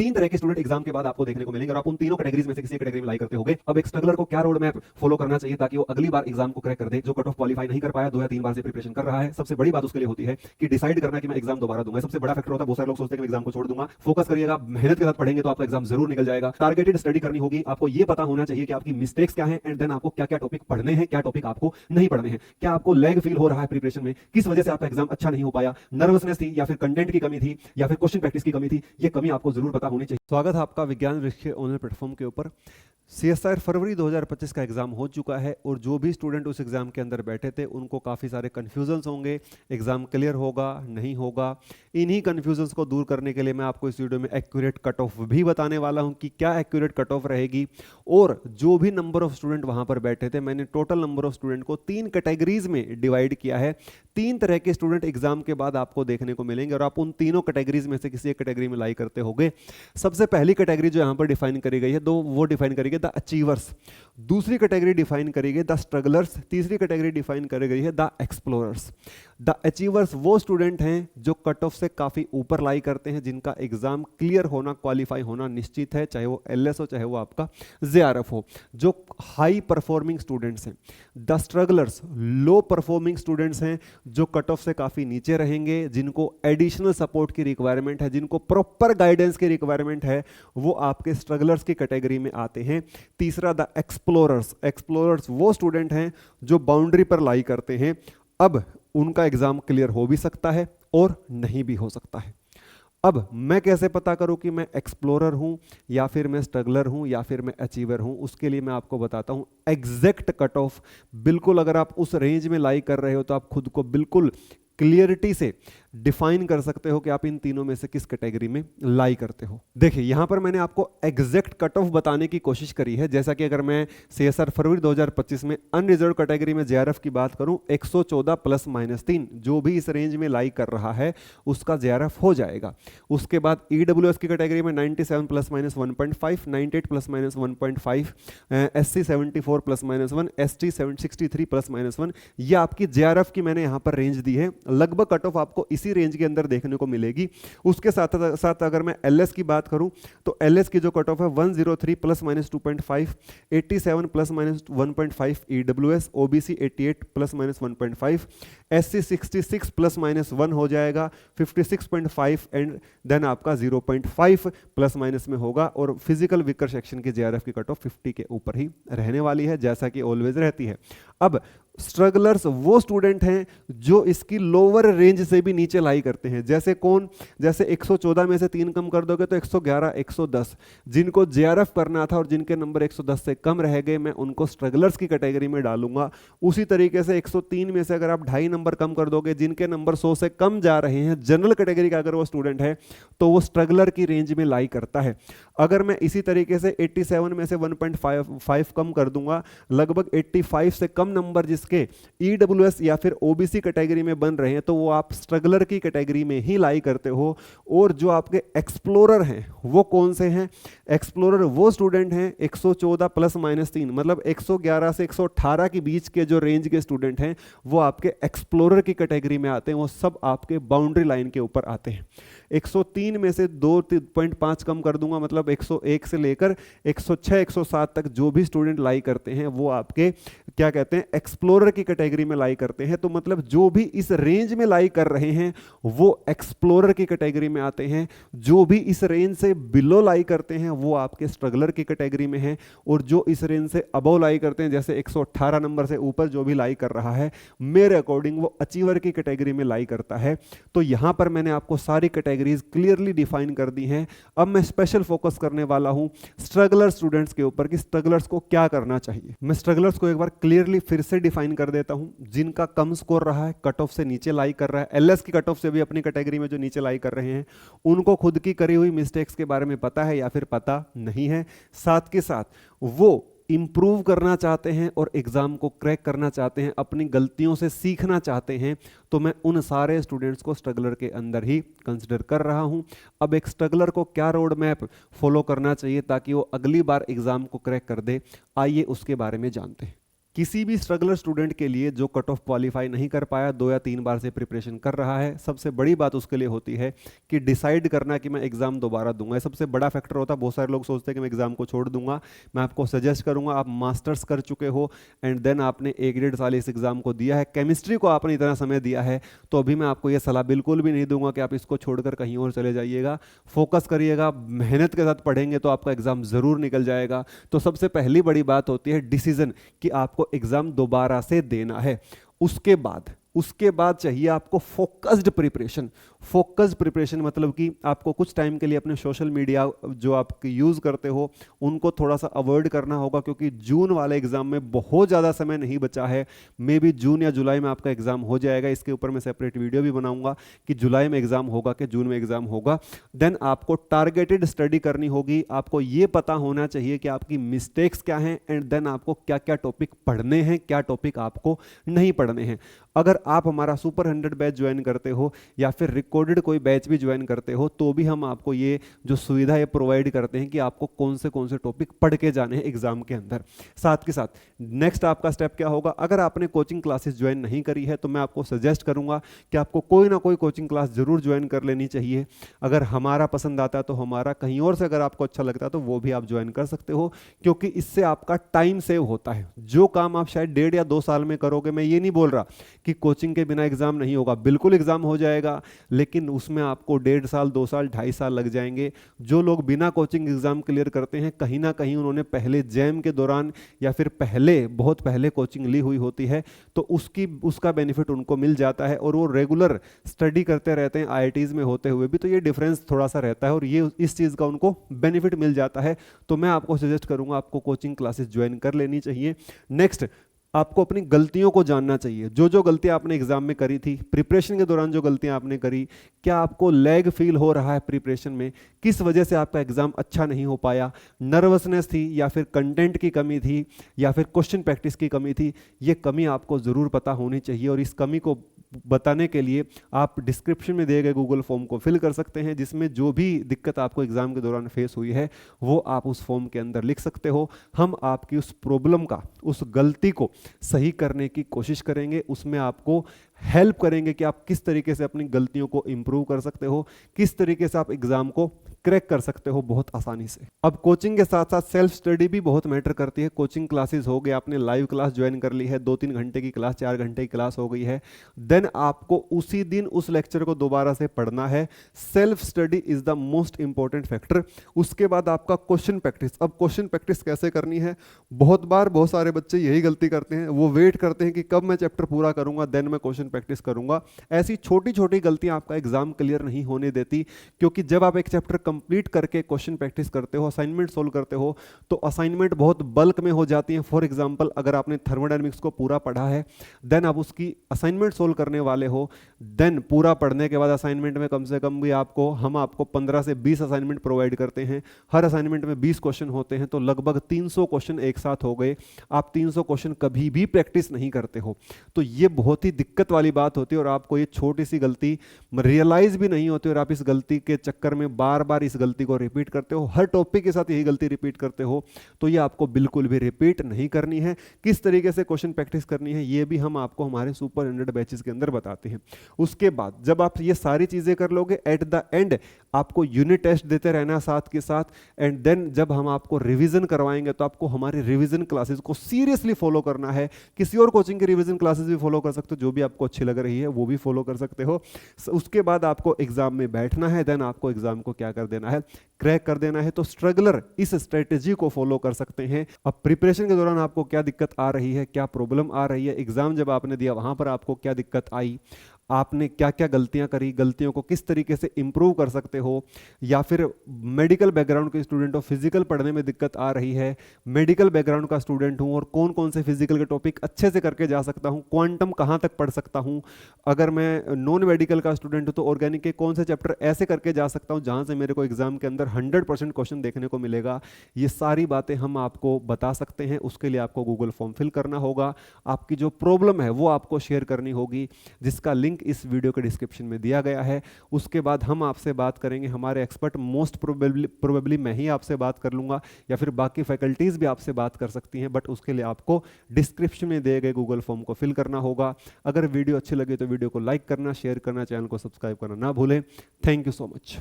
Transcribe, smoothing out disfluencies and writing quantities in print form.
तीन तरह के स्टूडेंट एग्जाम के बाद आपको देखने को मिलेंगे और आप उन तीनों कैटेगरीज में से किसी कैटेगरी में लाई करते होंगे। अब एक स्ट्रगलर को क्या रोड मैप फॉलो करना चाहिए ताकि वो अगली बार एग्जाम को क्रैक कर दे, जो कट ऑफ क्वालिफाई नहीं कर पाया, 2 या 3 बार से प्रिपरेशन कर रहा है। सबसे बड़ी बात उसके लिए होती है कि डिसाइड करना कि मैं एग्जाम दोबारा दूंगा। सबसे बड़ा फैक्टर होता है, बहुत सारे लोग सोचते हैं कि मैं एग्जाम को छोड़ दूंगा। फोकस करिएगा, मेहनत के साथ पढ़ेंगे तो आपका एग्जाम जरूर निकल जाएगा। टारगेटेड स्टडी करनी होगी, आपको ये पता होना चाहिए कि आपकी मिस्टेक्स क्या है एंड देन आपको क्या क्या टॉपिक पढ़ने हैं, क्या टॉपिक आपको नहीं पढ़ने हैं। क्या आपको लैग फील हो रहा है प्रिपरेशन में, किस वजह से आपका एग्जाम अच्छा नहीं हो पाया, नर्वसनेस थी या फिर कंटेंट की कमी थी या फिर क्वेश्चन प्रैक्टिस की कमी थी, ये कमी आपको जरूर पता होनी चाहिए। स्वागत है आपका विज्ञान वृक्ष ऑनलाइन प्लेटफॉर्म के ऊपर। CSIR फरवरी 2025 का एग्जाम हो चुका है और जो भी स्टूडेंट उस एग्जाम के अंदर बैठे थे उनको काफ़ी सारे कन्फ्यूजन्स होंगे, एग्जाम क्लियर होगा नहीं होगा। इन्हीं कन्फ्यूजन्स को दूर करने के लिए मैं आपको इस वीडियो में एक्यूरेट कट ऑफ भी बताने वाला हूं कि क्या एक्यूरेट कट ऑफ रहेगी। और जो भी नंबर ऑफ स्टूडेंट वहां पर बैठे थे, मैंने टोटल नंबर ऑफ स्टूडेंट को 3 कैटेगरीज में डिवाइड किया है। 3 तरह के स्टूडेंट एग्जाम के बाद आपको देखने को मिलेंगे और आप उन तीनों कैटेगरीज में से किसी एक कैटेगरी में लाई करते होंगे। सबसे पहली कैटेगरी जो यहां पर डिफाइन करी गई है, वो डिफाइन करी गई द अचीवर्स। दूसरी कैटेगरी डिफाइन करी गई द स्ट्रगलर्स। तीसरी कैटेगरी डिफाइन करी गई है द एक्सप्लोरर्स। द अचीवर्स वो स्टूडेंट हैं जो कट ऑफ से काफी ऊपर लाई करते हैं, जिनका एग्जाम क्लियर होना, क्वालिफाई होना निश्चित है, चाहे वो LS हो चाहे वो आपका JRF हो, जो हाई परफॉर्मिंग स्टूडेंट्स हैं। The strugglers low performing students हैं जो कट ऑफ से काफी नीचे रहेंगे, जिनको एडिशनल सपोर्ट की रिक्वायरमेंट है, जिनको प्रॉपर गाइडेंस की रिक्वायरमेंट है, वो आपके स्ट्रगलर्स की कैटेगरी में आते हैं। तीसरा द एक्सप्लोरर्स। एक्सप्लोरर्स वो स्टूडेंट हैं जो बाउंड्री पर लाई करते हैं। अब उनका एग्जाम क्लियर हो भी सकता है और नहीं भी हो सकता है। अब मैं कैसे पता करूं कि मैं एक्सप्लोरर हूं या फिर मैं स्ट्रगलर हूं या फिर मैं अचीवर हूं? उसके लिए मैं आपको बताता हूं एग्जैक्ट कट ऑफ। बिल्कुल अगर आप उस रेंज में लाई कर रहे हो तो आप खुद को बिल्कुल क्लियरिटी से डिफाइन कर सकते हो कि आप इन तीनों में से किस कैटेगरी में लाई करते हो। देखिए यहां पर मैंने आपको एग्जैक्ट कट ऑफ बताने की कोशिश करी है। जैसा कि अगर मैं CSR फरवरी 2025 में अनरिजर्व कैटेगरी में JRF की बात करूं, 114 +-3 जो भी इस रेंज में लाई कर रहा है उसका JRF हो जाएगा। उसके बाद EWS की कैटेगरी में 97 +-1.5, 98 +-1.5, SC 74 +-1, ST 63 +-1, ये आपकी JRF की मैंने यहां पर रेंज दी है। लगभग कट ऑफ आपको इसी रेंज के अंदर देखने को मिलेगी। उसके साथ साथ अगर मैं LS की बात करूं तो LS की जो कट ऑफ है 103 +-2.5, 87 +-1.5 EWS, OBC 88 +-1.5, SC 66 +-1 हो जाएगा, 56.5 एंड देन आपका 0.5 ± में होगा। और फिजिकल वीकर सेक्शन की JRF की कट ऑफ 50 के ऊपर ही रहने वाली है, जैसा कि ऑलवेज रहती है। अब स्ट्रगलर्स वो स्टूडेंट हैं जो इसकी लोअर रेंज से भी नीचे लाई करते हैं। जैसे कौन? जैसे 114 में से 3 कम कर दोगे तो 111, 110। जिनको JRF करना था और जिनके नंबर 110 से कम रह गए, मैं उनको स्ट्रगलर्स की कैटेगरी में डालूंगा। उसी तरीके से 103 में से अगर आप 2.5 नंबर कम कर दोगे, जिनके नंबर 100 से कम जा रहे हैं, जनरल कैटेगरी का अगर वो स्टूडेंट है तो वो स्ट्रगलर की रेंज में लाई करता है। अगर मैं इसी तरीके से 87 में से 1.5 कम कर दूंगा, लगभग 85 से कम नंबर जिसके EWS या फिर OBC कैटेगरी में बन रहे हैं, तो वो आप स्ट्रगलर की कैटेगरी में ही लाई करते हो। और जो आपके एक्सप्लोरर हैं वो कौन से हैं? एक्सप्लोरर वो स्टूडेंट हैं 114 +-3, मतलब 111 से 118 के बीच के जो रेंज के स्टूडेंट हैं वो आपके एक्सप्लोरर की कैटेगरी में आते हैं। वो सब आपके बाउंड्री लाइन के ऊपर आते हैं। 103 में से 2.5 कम कर दूंगा, मतलब 101 से लेकर 106, 107 तक जो भी स्टूडेंट लाई करते हैं वो आपके क्या कहते हैं, एक्सप्लोरर की कैटेगरी में लाई करते हैं। तो मतलब जो भी इस रेंज में लाई कर रहे हैं वो एक्सप्लोरर की कैटेगरी में आते हैं। जो भी इस रेंज से बिलो लाई करते हैं वो आपके स्ट्रगलर की कैटेगरी में हैं। और जो इस रेंज से अबव लाई करते हैं, जैसे 118 नंबर से ऊपर जो भी लाई कर रहा है, मेरे अकॉर्डिंग वो अचीवर की कैटेगरी में लाई करता है। तो यहां पर मैंने आपको सारी कैटेगरीज क्लियरली डिफाइन कर दी हैं। अब मैं स्पेशल फोकस करने वाला हूं स्ट्रगलर स्टूडेंट्स के ऊपर कि स्ट्रगलर्स को क्या करना चाहिए। मैं स्ट्रगलर्स को एक बार क्लियरली फिर से डिफाइन कर देता हूं। जिनका कम स्कोर रहा है, कट ऑफ से नीचे लाई कर रहा है, LS की कट ऑफ से भी अपनी कैटेगरी में जो नीचे लाई कर रहे हैं, उनको खुद की करी हुई मिस्टेक्स के बारे में पता है या फिर पता नहीं है, साथ के साथ वो इंप्रूव करना चाहते हैं और एग्जाम को क्रैक करना चाहते हैं, अपनी गलतियों से सीखना चाहते हैं, तो मैं उन सारे स्टूडेंट्स को स्ट्रगलर के अंदर ही कंसिडर कर रहा हूं। अब एक स्ट्रगलर को क्या रोड मैप फॉलो करना चाहिए ताकि वो अगली बार एग्जाम को क्रैक कर दे, आइए उसके बारे में जानते हैं। किसी भी स्ट्रगलर स्टूडेंट के लिए जो कट ऑफ क्वालिफाई नहीं कर पाया, 2 या 3 बार से प्रिपरेशन कर रहा है, सबसे बड़ी बात उसके लिए होती है कि डिसाइड करना कि मैं एग्जाम दोबारा दूंगा। सबसे बड़ा फैक्टर होता है। बहुत सारे लोग सोचते हैं कि मैं एग्जाम को छोड़ दूंगा। मैं आपको सजेस्ट करूंगा, आप मास्टर्स कर चुके हो एंड देन आपने 1-1.5 साल इस एग्जाम को दिया है, केमिस्ट्री को आपने इतना समय दिया है, तो अभी मैं आपको यह सलाह बिल्कुल भी नहीं दूंगा कि आप इसको छोड़कर कहीं और चले जाइएगा। फोकस करिएगा, मेहनत के साथ पढ़ेंगे तो आपका एग्जाम जरूर निकल जाएगा। तो सबसे पहली बड़ी बात होती है डिसीजन कि आपको एग्जाम दोबारा से देना है। उसके बाद चाहिए आपको फोकस्ड प्रिपरेशन। फोकस्ड प्रिपरेशन मतलब कि आपको कुछ टाइम के लिए अपने सोशल मीडिया जो आप यूज करते हो उनको थोड़ा सा अवॉइड करना होगा, क्योंकि जून वाले एग्जाम में बहुत ज्यादा समय नहीं बचा है। मे बी जून या जुलाई में आपका एग्जाम हो जाएगा। इसके ऊपर मैं सेपरेट वीडियो भी बनाऊंगा कि जुलाई में एग्जाम होगा कि जून में एग्जाम होगा। देन आपको टारगेटेड स्टडी करनी होगी। आपको यह पता होना चाहिए कि आपकी मिस्टेक्स क्या हैं एंड देन आपको क्या क्या टॉपिक पढ़ने हैं, क्या टॉपिक आपको नहीं पढ़ने हैं। अगर आप हमारा सुपर 100 बैच ज्वाइन करते हो या फिर रिकॉर्डेड कोई बैच भी ज्वाइन करते हो तो भी हम आपको ये जो सुविधा ये प्रोवाइड करते हैं कि आपको कौन से टॉपिक पढ़ के जाने हैं एग्जाम के अंदर। साथ के साथ नेक्स्ट आपका स्टेप क्या होगा, अगर आपने कोचिंग क्लासेस ज्वाइन नहीं करी है तो मैं आपको सजेस्ट करूंगा कि आपको कोई ना कोई कोचिंग क्लास जरूर ज्वाइन कर लेनी चाहिए। अगर हमारा पसंद आता है तो हमारा, कहीं और से अगर आपको अच्छा लगता है तो वो भी आप ज्वाइन कर सकते हो, क्योंकि इससे आपका टाइम सेव होता है। जो काम आप शायद 1.5 या 2 साल में करोगे, मैं ये नहीं बोल रहा कि कोचिंग के बिना एग्जाम नहीं होगा, बिल्कुल एग्जाम हो जाएगा, लेकिन उसमें आपको 1.5 साल 2 साल 2.5 साल लग जाएंगे। जो लोग बिना कोचिंग एग्जाम क्लियर करते हैं, कहीं ना कहीं उन्होंने पहले जैम के दौरान या फिर बहुत पहले कोचिंग ली हुई होती है, तो उसका बेनिफिट उनको मिल जाता है और वो रेगुलर स्टडी करते रहते हैं आईआईटीज में होते हुए भी, तो ये डिफरेंस थोड़ा सा रहता है और ये इस चीज का उनको बेनिफिट मिल जाता है। तो मैं आपको सजेस्ट करूंगा आपको कोचिंग क्लासेस ज्वाइन कर लेनी चाहिए। नेक्स्ट, आपको अपनी गलतियों को जानना चाहिए। जो गलतियां आपने एग्जाम में करी थी, प्रिपरेशन के दौरान जो गलतियां आपने करी, क्या आपको लैग फील हो रहा है प्रिपरेशन में, किस वजह से आपका एग्जाम अच्छा नहीं हो पाया, नर्वसनेस थी या फिर कंटेंट की कमी थी या फिर क्वेश्चन प्रैक्टिस की कमी थी, ये कमी आपको जरूर पता होनी चाहिए। और इस कमी को बताने के लिए आप डिस्क्रिप्शन में दिए गए गूगल फॉर्म को फिल कर सकते हैं, जिसमें जो भी दिक्कत आपको एग्जाम के दौरान फेस हुई है वो आप उस फॉर्म के अंदर लिख सकते हो। हम आपकी उस प्रॉब्लम का, उस गलती को सही करने की कोशिश करेंगे, उसमें आपको हेल्प करेंगे कि आप किस तरीके से अपनी गलतियों को इंप्रूव कर सकते हो, किस तरीके से आप एग्जाम को क्रैक कर सकते हो बहुत आसानी से। अब कोचिंग के साथ साथ सेल्फ स्टडी भी बहुत मैटर करती है। कोचिंग क्लासेस हो गए, आपने लाइव क्लास ज्वाइन कर ली है, 2-3 घंटे की क्लास, 4 घंटे की क्लास हो गई है, देन आपको उसी दिन उस लेक्चर को दोबारा से पढ़ना है। Self study is the most important factor. उसके बाद आपका क्वेश्चन प्रैक्टिस। अब क्वेश्चन प्रैक्टिस कैसे करनी है, बहुत बार बहुत सारे बच्चे यही गलती करते हैं, वो वेट करते हैं कि कब मैं चैप्टर पूरा करूंगा देन मैं क्वेश्चन प्रैक्टिस करूंगा। ऐसी छोटी छोटी गलतियां आपका एग्जाम क्लियर नहीं होने देती, क्योंकि जब आप एक चैप्टर कंप्लीट करके क्वेश्चन प्रैक्टिस करते हो, असाइनमेंट सोल्व करते हो, तो असाइनमेंट बहुत बल्क में हो जाती है। फॉर एग्जांपल, अगर आपने थर्मोडायनेमिक्स को पूरा पढ़ा है, देन आप उसकी असाइनमेंट सोल्व करने वाले हो, देन पूरा पढ़ने के बाद असाइनमेंट में कम से कम भी हम आपको 15 से 20 असाइनमेंट प्रोवाइड करते हैं। हर असाइनमेंट में 20 क्वेश्चन होते हैं, तो लगभग 300 क्वेश्चन एक साथ हो गए। आप 300 क्वेश्चन कभी भी प्रैक्टिस नहीं करते हो, तो ये बहुत ही दिक्कत वाली बात होती है और आपको ये छोटी सी गलती रियलाइज भी नहीं होती और आप इस गलती के चक्कर में बार बार इस गलती को रिपीट करते हो, हर टॉपिक के साथ यही गलती रिपीट करते हो। तो ये आपको बिल्कुल भी रिपीट नहीं करनी है। किस तरीके से क्वेश्चन प्रैक्टिस करनी है ये भी हम आपको हमारे सुपर 100 बैचेस के अंदर बताते हैं। उसके बाद जब आप ये सारी चीजें कर लोगे, एट द एंड आपको यूनिट टेस्ट देते रहना साथ के साथ, एंड देन जब हम आपको रिवीजन करवाएंगे तो आपको हमारी रिवीजन क्लासेस को सीरियसली फॉलो करना है। किसी और कोचिंग की रिवीजन क्लासेस भी फॉलो कर सकते हो, जो भी आपको अच्छी लग रही है वो भी फॉलो कर सकते हो। उसके बाद आपको एग्जाम में बैठना है, देन आपको एग्जाम को क्या कर देना है, क्रैक कर देना है। तो स्ट्रगलर इस स्ट्रेटेजी को फॉलो कर सकते हैं। अब प्रिपरेशन के दौरान आपको क्या दिक्कत आ रही है, क्या प्रॉब्लम आ रही है, एग्जाम जब आपने दिया वहां पर आपको क्या दिक्कत आई, आपने क्या क्या गलतियां करी, गलतियों को किस तरीके से इंप्रूव कर सकते हो, या फिर मेडिकल बैकग्राउंड के स्टूडेंट हो, फिजिकल पढ़ने में दिक्कत आ रही है, मेडिकल बैकग्राउंड का स्टूडेंट हूं और कौन कौन से फिजिकल के टॉपिक अच्छे से करके जा सकता हूं, क्वांटम कहां तक पढ़ सकता हूं, अगर मैं नॉन मेडिकल का स्टूडेंट हूं तो ऑर्गेनिक के कौन से चैप्टर ऐसे करके जा सकता हूं जहां से मेरे को एग्जाम के अंदर 100% क्वेश्चन देखने को मिलेगा। ये सारी बातें हम आपको बता सकते हैं। उसके लिए आपको गूगल फॉर्म फिल करना होगा, आपकी जो प्रॉब्लम है वो आपको शेयर करनी होगी, जिसका लिंक लिंक इस वीडियो के डिस्क्रिप्शन में दिया गया है। उसके बाद हम आपसे बात करेंगे, हमारे एक्सपर्ट, मोस्ट प्रोबेबली मैं ही आपसे बात कर लूँगा या फिर बाकी फैकल्टीज़ भी आपसे बात कर सकती हैं, बट उसके लिए आपको डिस्क्रिप्शन में दिए गए गूगल फॉर्म को फिल करना होगा। अगर वीडियो अच्छी लगी तो वीडियो को लाइक करना, शेयर करना, चैनल को सब्सक्राइब करना ना भूलें। Thank you so much.